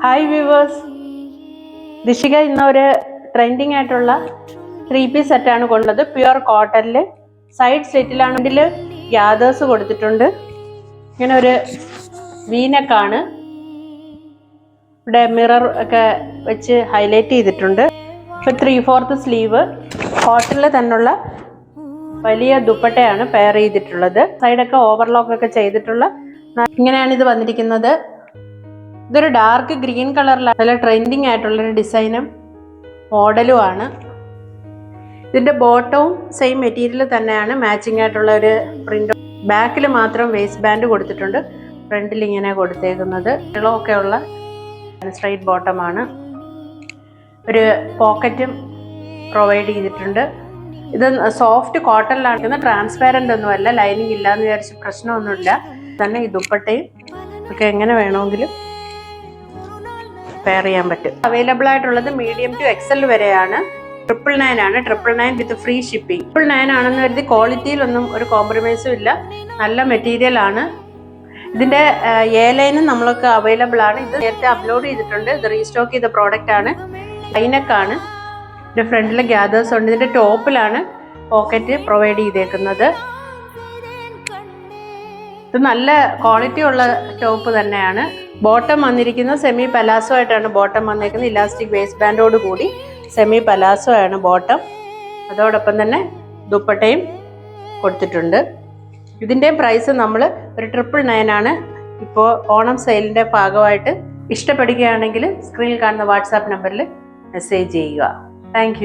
Hi viewers, ദിശിക ഇന്ന് ഒരു trending ആയിട്ടുള്ള 3-piece സെറ്റാണ് കൊണ്ടത്. പ്യുവർ കോട്ടണിൽ സൈഡ് സ്ലിറ്റിലാണ്. ഇതിൽ ഗ്യാദേഴ്സ് കൊടുത്തിട്ടുണ്ട്. ഇങ്ങനെ ഒരു വീനക്കാണ്. ഇവിടെ മിറർ ഒക്കെ വെച്ച് ഹൈലൈറ്റ് ചെയ്തിട്ടുണ്ട്. ഇപ്പോൾ 3/4 സ്ലീവ് കോട്ടണിൽ തന്നെയുള്ള വലിയ ദുപ്പട്ടയാണ് പെയർ ചെയ്തിട്ടുള്ളത്. സൈഡൊക്കെ ഓവർലോക്ക് ഒക്കെ ചെയ്തിട്ടുള്ള ഇങ്ങനെയാണ് ഇത് വന്നിരിക്കുന്നത്. ഇതൊരു ഡാർക്ക് ഗ്രീൻ കളറിലാണ്. നല്ല ട്രെൻഡിങ് ആയിട്ടുള്ളൊരു ഡിസൈനും മോഡലും ആണ്. ഇതിൻ്റെ ബോട്ടവും സെയിം മെറ്റീരിയൽ തന്നെയാണ്, മാച്ചിങ് ആയിട്ടുള്ള ഒരു പ്രിന്റ്. ബാക്കിൽ മാത്രം വേസ്റ്റ് ബാൻഡ് കൊടുത്തിട്ടുണ്ട്, ഫ്രണ്ടിൽ ഇങ്ങനെ കൊടുത്തേക്കുന്നത്. ഇളമൊക്കെ ഉള്ള സ്ട്രൈറ്റ് ബോട്ടമാണ്. ഒരു പോക്കറ്റും പ്രൊവൈഡ് ചെയ്തിട്ടുണ്ട്. ഇത് സോഫ്റ്റ് കോട്ടണിലാണ്, ട്രാൻസ്പാരൻ്റ് ഒന്നുമല്ല. ലൈനിങ് ഇല്ലാന്ന് വിചാരിച്ച് പ്രശ്നമൊന്നുമില്ല. തന്നെ ഈ ദുപ്പട്ടയും ഒക്കെ എങ്ങനെ വേണമെങ്കിലും പെയർ ചെയ്യാൻ പറ്റും. അവൈലബിൾ ആയിട്ടുള്ളത് മീഡിയം ടു എക്സൽ വരെയാണ്. 999 ആണ്. 999 വിത്ത് ഫ്രീ ഷിപ്പിംഗ്. 999 ആണെന്ന് കരുതി ക്വാളിറ്റിയിലൊന്നും ഒരു കോംപ്രമൈസും ഇല്ല. നല്ല മെറ്റീരിയൽ ആണ്. ഇതിന്റെ എ ലൈനും നമ്മൾക്ക് അവൈലബിൾ ആണ്. ഇത് നേരത്തെ അപ്ലോഡ് ചെയ്തിട്ടുണ്ട്. ഇത് റീസ്റ്റോക്ക് ചെയ്ത പ്രോഡക്റ്റ് ആണ്. ലൈനക്കാണ്. ഇതിന്റെ ഫ്രണ്ടിൽ ഗ്യാദേഴ്സ് ഉണ്ട്. ഇതിന്റെ ടോപ്പിലാണ് പോക്കറ്റ് പ്രൊവൈഡ് ചെയ്തേക്കുന്നത്. ഇത് നല്ല ക്വാളിറ്റി ഉള്ള ടോപ്പ് തന്നെയാണ്. ബോട്ടം വന്നിരിക്കുന്നത് സെമി പലാസോ ആയിട്ടാണ് ബോട്ടം വന്നിരിക്കുന്നത്. ഇലാസ്റ്റിക് വേസ്റ്റ് ബാൻഡോട് കൂടി സെമി പലാസോ ആണ് ബോട്ടം. അതോടൊപ്പം തന്നെ ദുപ്പട്ടയും കൊടുത്തിട്ടുണ്ട്. ഇതിൻ്റെ പ്രൈസ് നമ്മൾ ഒരു 999 ആണ്. ഇപ്പോൾ ഓണം സെയിലിൻ്റെ ഭാഗമായിട്ട് ഇഷ്ടപ്പെടുകയാണെങ്കിൽ സ്ക്രീനിൽ കാണുന്ന വാട്സാപ്പ് നമ്പറിൽ മെസ്സേജ് ചെയ്യുക. താങ്ക്